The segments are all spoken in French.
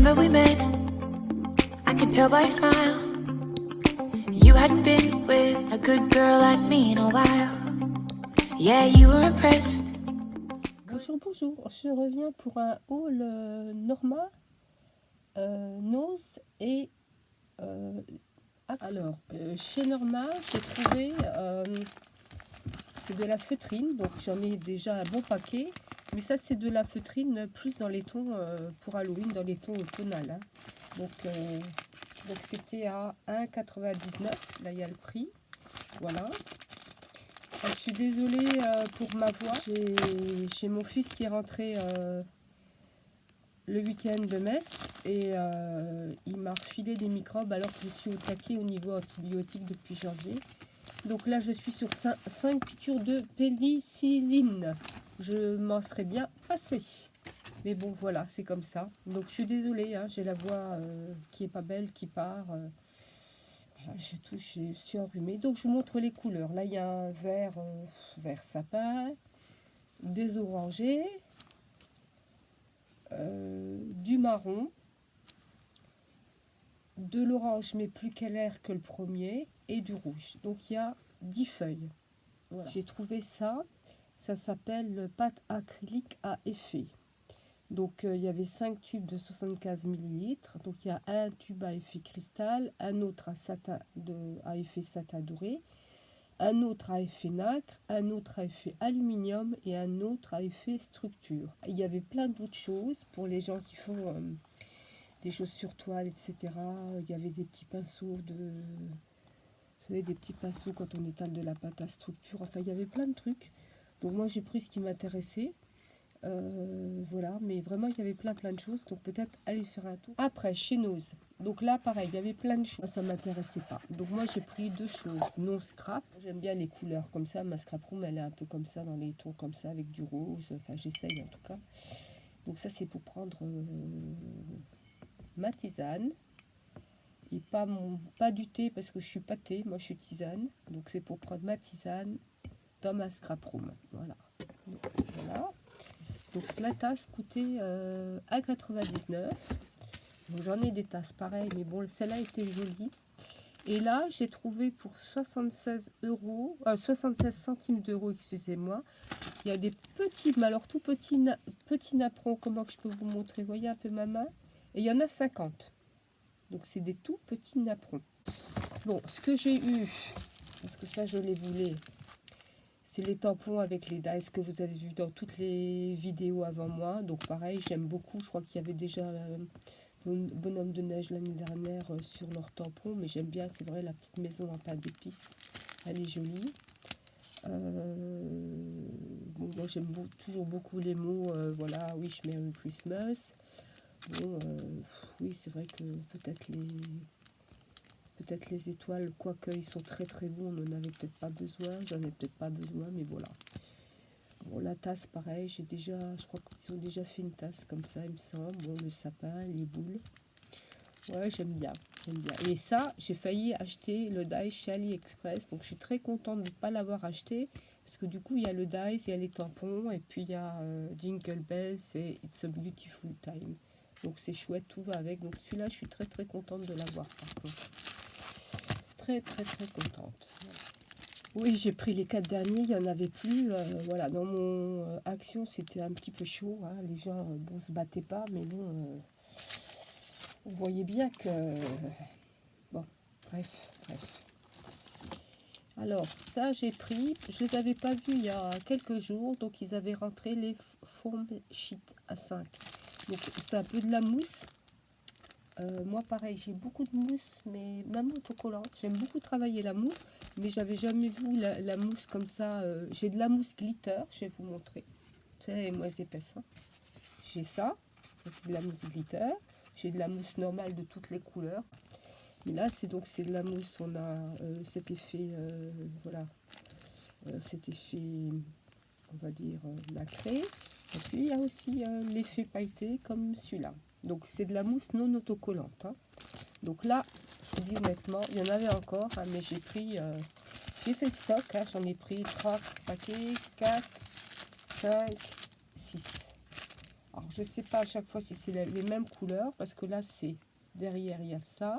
Remember we met, I could tell by your smile. You hadn't been with a good girl like me in a while. Yeah, you were impressed. Bonjour, bonjour, je reviens pour un haul Norma, Nose et Action. Alors, chez Norma, j'ai trouvé, c'est de la feutrine, donc j'en ai déjà un bon paquet, mais ça c'est de la feutrine plus dans les tons, pour Halloween, dans les tons automnales. Hein. Donc c'était à 1,99, là il y a le prix, voilà. Je suis désolée pour ma voix, j'ai mon fils qui est rentré le week-end de Metz et il m'a refilé des microbes alors que je suis au taquet au niveau antibiotique depuis janvier. Donc là je suis sur 5 piqûres de pénicilline. Je m'en serais bien passé. Mais bon voilà, c'est comme ça. Donc je suis désolée, hein, j'ai la voix qui est pas belle, qui part. Je touche, je suis enrhumée. Donc je vous montre les couleurs. Là il y a un vert, vert sapin, des orangés. Du marron, de l'orange mais plus clair que le premier et du rouge. Donc il y a 10 feuilles. Voilà. J'ai trouvé ça, ça s'appelle pâte acrylique à effet. Donc il y avait 5 tubes de 75 ml. Donc il y a un tube à effet cristal, un autre à effet satin doré, un autre à effet nacre, un autre à effet aluminium et un autre à effet structure. Il y avait plein d'autres choses pour les gens qui font des choses sur toile, etc. Il y avait des petits pinceaux vous savez, des petits pinceaux quand on étale de la pâte à structure. Enfin, il y avait plein de trucs. Donc moi, j'ai pris ce qui m'intéressait. Voilà, mais vraiment il y avait plein de choses, donc peut-être aller faire un tour. Après chez Nose, donc là pareil, il y avait plein de choses, ça m'intéressait pas, donc moi j'ai pris deux choses non scrap. J'aime bien les couleurs comme ça, ma scrap room elle est un peu comme ça, dans les tons comme ça avec du rose, enfin j'essaye en tout cas. Donc ça c'est pour prendre ma tisane et pas du thé parce que je suis pas thé, moi je suis tisane, donc c'est pour prendre ma tisane dans ma scrap room. Voilà, donc voilà. Donc la tasse coûtait 1,99 €. Donc j'en ai des tasses pareilles, mais bon, celle-là était jolie. Et là, j'ai trouvé pour 76 centimes d'euros, excusez-moi. Il y a des petits, mais alors tout petits napperons, comment que je peux vous montrer? Vous voyez un peu ma main? Et il y en a 50. Donc c'est des tout petits napperons. Bon, ce que j'ai eu, parce que ça je les voulais, c'est les tampons avec les dies que vous avez vu dans toutes les vidéos avant moi. Donc pareil, j'aime beaucoup. Je crois qu'il y avait déjà Bonhomme de neige l'année dernière sur leurs tampons. Mais j'aime bien, c'est vrai, la petite maison à pain d'épices. Elle est jolie. Bon, moi j'aime toujours beaucoup les mots. Voilà, Wish Merry Christmas. Bon, oui, c'est vrai que peut-être les étoiles, quoique ils sont très bons, on n'en avait peut-être pas besoin, j'en ai peut-être pas besoin, mais voilà. Bon, la tasse, pareil, je crois qu'ils ont déjà fait une tasse comme ça, il me semble. Bon, le sapin, les boules. Ouais, j'aime bien. Et ça, j'ai failli acheter le die chez AliExpress, donc je suis très contente de ne pas l'avoir acheté, parce que du coup, il y a le die, il y a les tampons, et puis il y a Jingle Bells et It's a Beautiful Time. Donc c'est chouette, tout va avec. Donc celui-là, je suis très contente de l'avoir, par contre. Très contente. Oui, j'ai pris les 4 derniers, il n'y en avait plus. Voilà, dans mon action, c'était un petit peu chaud. Hein. Les gens, bon, se battaient pas, mais bon, vous voyez bien que... bon, bref. Alors, ça, j'ai pris. Je les avais pas vus il y a quelques jours, donc ils avaient rentré les foam sheet à 5. Donc, c'est un peu de la mousse. Moi pareil, j'ai beaucoup de mousse, mais même autocollante. J'aime beaucoup travailler la mousse, mais j'avais jamais vu la mousse comme ça. J'ai de la mousse glitter, je vais vous montrer. C'est elle est moins épaisse. Hein. J'ai ça, c'est de la mousse glitter. J'ai de la mousse normale de toutes les couleurs. Mais là, c'est de la mousse. On a cet effet, voilà, cet effet, on va dire nacré. Et puis il y a aussi l'effet pailleté comme celui-là. Donc c'est de la mousse non autocollante. Hein. Donc là, je vous dis honnêtement, il y en avait encore, hein, mais j'ai fait le stock, hein, j'en ai pris 3 paquets, 4, 5, 6. Alors je sais pas à chaque fois si c'est les mêmes couleurs, parce que là c'est derrière il y a ça,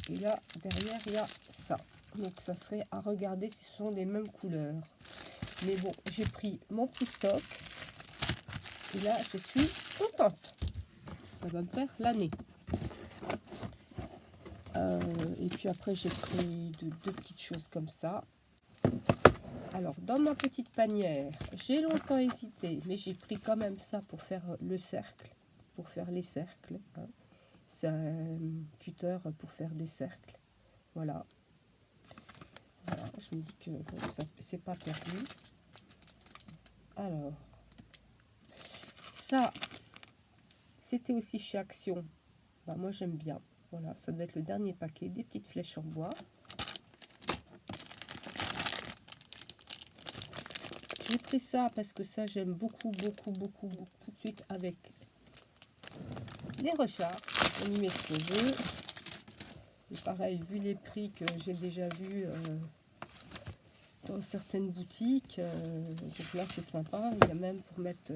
et là derrière il y a ça. Donc ça serait à regarder si ce sont les mêmes couleurs. Mais bon, j'ai pris mon petit stock, et là je suis contente. Ça va me faire l'année. Et puis après j'ai pris deux petites choses comme ça. Alors dans ma petite panière, j'ai longtemps hésité, mais j'ai pris quand même ça pour faire le cercle, pour faire les cercles, hein. C'est un tuteur pour faire des cercles. Voilà. Voilà, je me dis que bon, ça c'est pas perdu. Alors ça c'était aussi chez Action. Bah, moi j'aime bien. Voilà, ça doit être le dernier paquet, des petites flèches en bois. J'ai pris ça parce que ça j'aime beaucoup tout de suite avec les recharges. On y met ce qu'on veut. Et pareil, vu les prix que j'ai déjà vus dans certaines boutiques, donc là c'est sympa. Il y a même pour mettre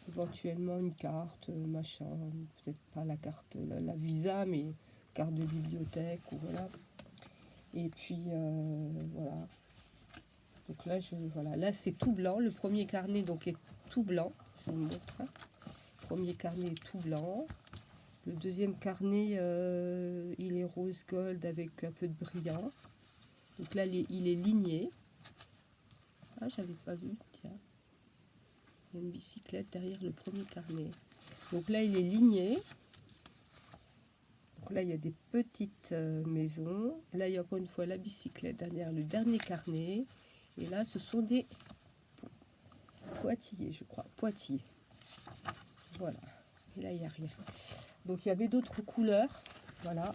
éventuellement une carte, machin, peut-être pas la carte, la Visa, mais carte de bibliothèque ou voilà. Et puis voilà. Donc là, voilà, là c'est tout blanc. Le premier carnet donc est tout blanc. Je vous le montre. Le premier carnet est tout blanc. Le deuxième carnet, il est rose gold avec un peu de brillant. Donc là, il est ligné. Ah, j'avais pas vu. Tiens, il y a une bicyclette derrière le premier carnet. Donc là, il est ligné. Donc là, il y a des petites maisons. Là, il y a encore une fois la bicyclette derrière le dernier carnet. Et là, ce sont des pointillés, je crois. Pointillés. Voilà. Et là, il n'y a rien. Donc, il y avait d'autres couleurs. Voilà.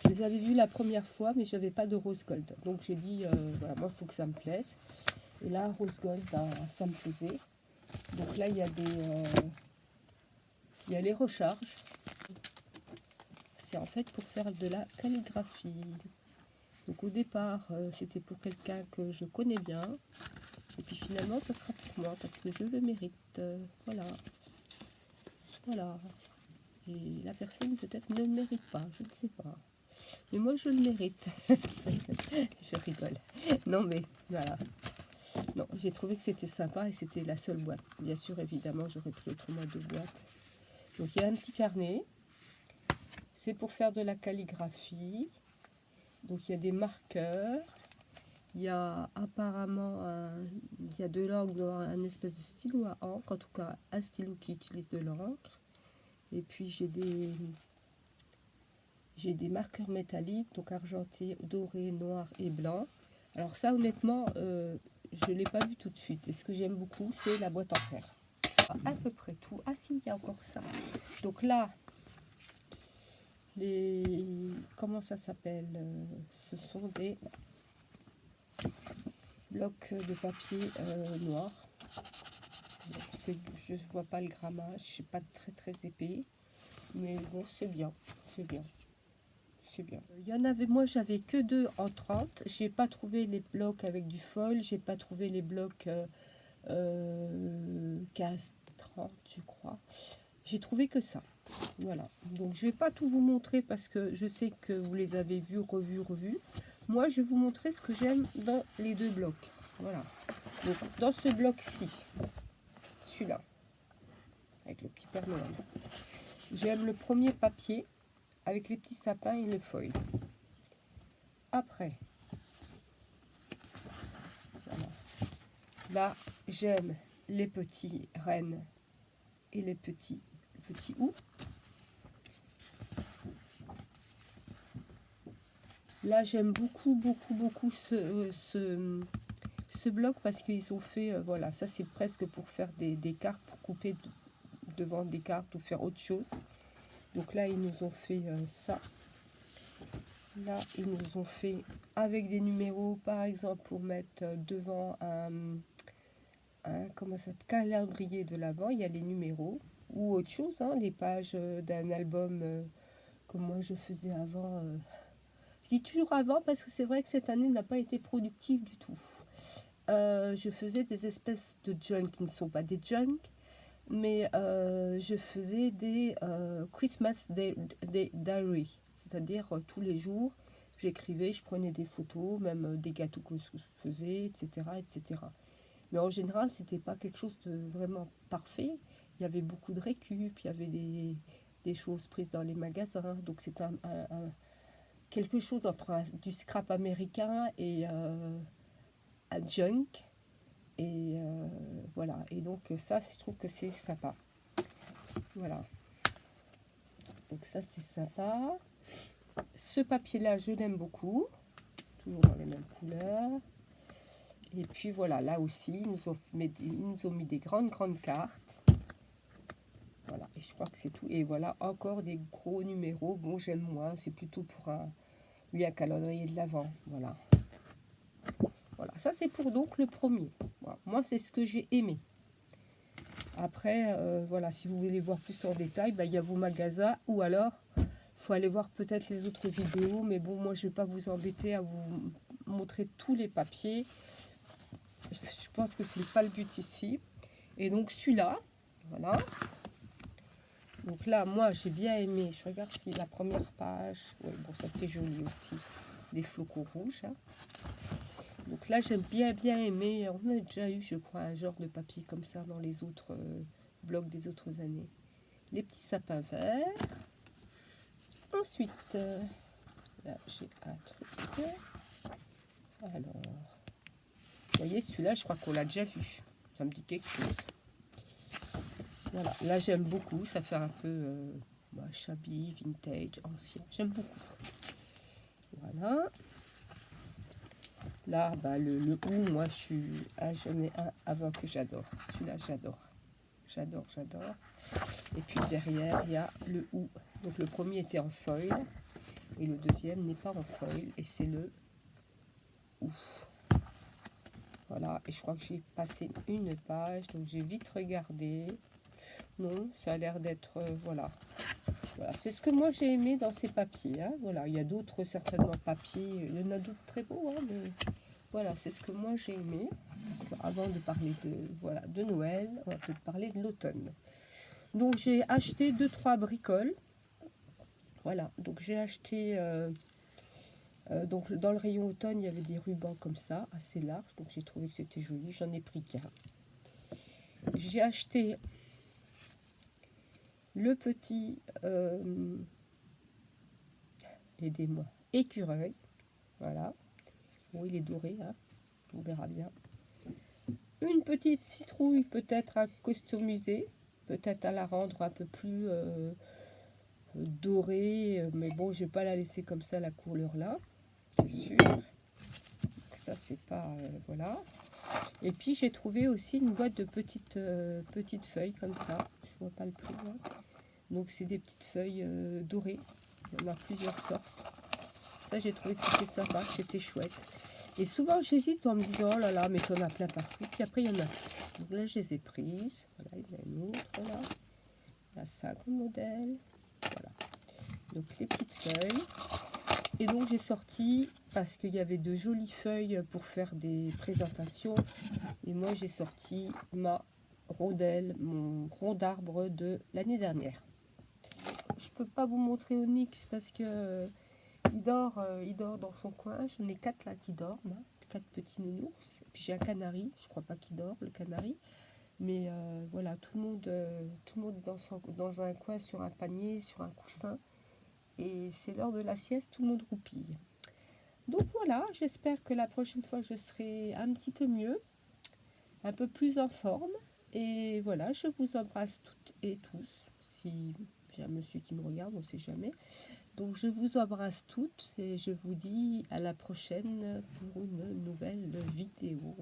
Je les avais vues la première fois, mais je n'avais pas de rose gold. Donc, j'ai dit, voilà, moi, il faut que ça me plaise. Et là, rose gold, ben, ça me plaisait. Donc là, il y a il y a les recharges. C'est en fait pour faire de la calligraphie. Donc au départ, c'était pour quelqu'un que je connais bien. Et puis finalement, ça sera pour moi parce que je le mérite. Voilà. Voilà. Et la personne peut-être ne le mérite pas, je ne sais pas. Mais moi, je le mérite. Je rigole. Non, mais voilà. Non, j'ai trouvé que c'était sympa et c'était la seule boîte. Bien sûr, évidemment, j'aurais pris autrement de boîtes. Donc il y a un petit carnet. C'est pour faire de la calligraphie. Donc il y a des marqueurs. Il y a apparemment il y a de l'encre dans un espèce de stylo à encre, en tout cas un stylo qui utilise de l'encre. Et puis j'ai des marqueurs métalliques, donc argentés, dorés, noirs et blancs. Alors ça honnêtement, je ne l'ai pas vu tout de suite. Et ce que j'aime beaucoup, c'est la boîte en fer. À peu près tout. Ah si, il y a encore ça. Donc là, comment ça s'appelle, ce sont des blocs de papier noir. Je ne vois pas le grammage, c'est pas très épais, mais bon, c'est bien, c'est bien, c'est bien. Il y en avait, moi j'avais que 2 en 30. J'ai pas trouvé les blocs avec du foil, j'ai pas trouvé les blocs 15-30, je crois. J'ai trouvé que ça. Voilà, donc je vais pas tout vous montrer parce que je sais que vous les avez vus, revus. Moi, je vais vous montrer ce que j'aime dans les 2 blocs. Voilà. Donc, dans ce bloc-ci, celui-là, avec le petit Père Noël, j'aime le premier papier avec les petits sapins et le foil. Après, voilà. Là, j'aime les petits rennes et les petits ou. Là, j'aime beaucoup ce bloc parce qu'ils ont fait, voilà, ça c'est presque pour faire des cartes, pour couper devant des cartes ou faire autre chose. Donc là, ils nous ont fait ça. Là, ils nous ont fait avec des numéros, par exemple, pour mettre devant un comment ça, calendrier de l'Avent, il y a les numéros ou autre chose, hein, les pages d'un album comme moi je faisais avant. Je dis toujours avant parce que c'est vrai que cette année n'a pas été productive du tout. Je faisais des espèces de junk qui ne sont pas des junk. mais je faisais des Christmas Diary, c'est-à-dire tous les jours, j'écrivais, je prenais des photos, même des gâteaux que je faisais, etc., etc. Mais en général, c'était pas quelque chose de vraiment parfait. Il y avait beaucoup de récup, il y avait des choses prises dans les magasins, donc c'était quelque chose entre du scrap américain et un junk. Et voilà, et donc ça, je trouve que c'est sympa. Voilà, donc ça c'est sympa. Ce papier-là, je l'aime beaucoup, toujours dans les mêmes couleurs. Et puis voilà, là aussi, ils nous ont mis des grandes cartes. Voilà, et je crois que c'est tout. Et voilà, encore des gros numéros. Bon, j'aime moins, c'est plutôt pour un calendrier de l'Avent. Voilà. Voilà, ça c'est pour donc le premier. Voilà. Moi, c'est ce que j'ai aimé. Après, voilà, si vous voulez voir plus en détail, il y a vos magasins, ou alors, il faut aller voir peut-être les autres vidéos. Mais bon, moi, je ne vais pas vous embêter à vous montrer tous les papiers. Je pense que c'est pas le but ici. Et donc, celui-là, voilà. Donc là, moi, j'ai bien aimé. Je regarde si la première page... Oui, bon, ça, c'est joli aussi. Les flocons rouges, hein. Donc là, j'ai bien aimé. On a déjà eu, je crois, un genre de papier comme ça dans les autres blogs des autres années. Les petits sapins verts. Ensuite, là, j'ai un truc. Alors, vous voyez, celui-là, je crois qu'on l'a déjà vu. Ça me dit quelque chose. Voilà, là, j'aime beaucoup. Ça fait un peu shabby, vintage, ancien. J'aime beaucoup. Voilà. Là, le hou, moi, j'en ai un avant que j'adore. Celui-là, j'adore. J'adore. Et puis derrière, il y a le hou. Donc le premier était en foil. Et le deuxième n'est pas en foil. Et c'est le hou. Voilà. Et je crois que j'ai passé une page. Donc j'ai vite regardé. Non, ça a l'air d'être... voilà. Voilà, c'est ce que moi j'ai aimé dans ces papiers. Hein. Voilà, il y a d'autres certainement papiers. Il y en a d'autres très beaux, hein, mais voilà, c'est ce que moi j'ai aimé. Parce qu'avant de parler de Noël, on va peut-être parler de l'automne. Donc j'ai acheté 2-3 bricoles. Voilà, donc j'ai acheté... donc dans le rayon automne, il y avait des rubans comme ça, assez larges. Donc j'ai trouvé que c'était joli. J'en ai pris qu'un. J'ai acheté... le petit, aidez-moi, écureuil, voilà, bon, il est doré, hein, on verra bien. Une petite citrouille peut-être à customiser, peut-être à la rendre un peu plus dorée, mais bon, je vais pas la laisser comme ça, la couleur là, c'est sûr. Donc ça, c'est pas, voilà. Et puis j'ai trouvé aussi une boîte de petites feuilles comme ça, je vois pas le prix, hein. Donc c'est des petites feuilles dorées. Il y en a plusieurs sortes. Ça, j'ai trouvé que c'était sympa, que c'était chouette. Et souvent, j'hésite en me disant, oh là là, mais t'en as plein partout. Puis après, il y en a plus. Donc là, je les ai prises. Voilà, il y en a une autre là. Il y a ça comme modèle. Voilà. Donc les petites feuilles. Et donc, j'ai sorti, parce qu'il y avait de jolies feuilles pour faire des présentations. Et moi, j'ai sorti ma rondelle, mon rond d'arbre de l'année dernière. Je peux pas vous montrer Onyx parce que il dort dans son coin. J'en ai 4 là qui dorment, hein, 4 petits nounours. Et puis j'ai un canari, je crois pas qu'il dort le canari, mais voilà, tout le monde dans un coin sur un panier, sur un coussin. Et c'est l'heure de la sieste, tout le monde roupille. Donc voilà, j'espère que la prochaine fois je serai un petit peu mieux, un peu plus en forme. Et voilà, je vous embrasse toutes et tous. Si j'ai un monsieur qui me regarde, on ne sait jamais. Donc je vous embrasse toutes et je vous dis à la prochaine pour une nouvelle vidéo.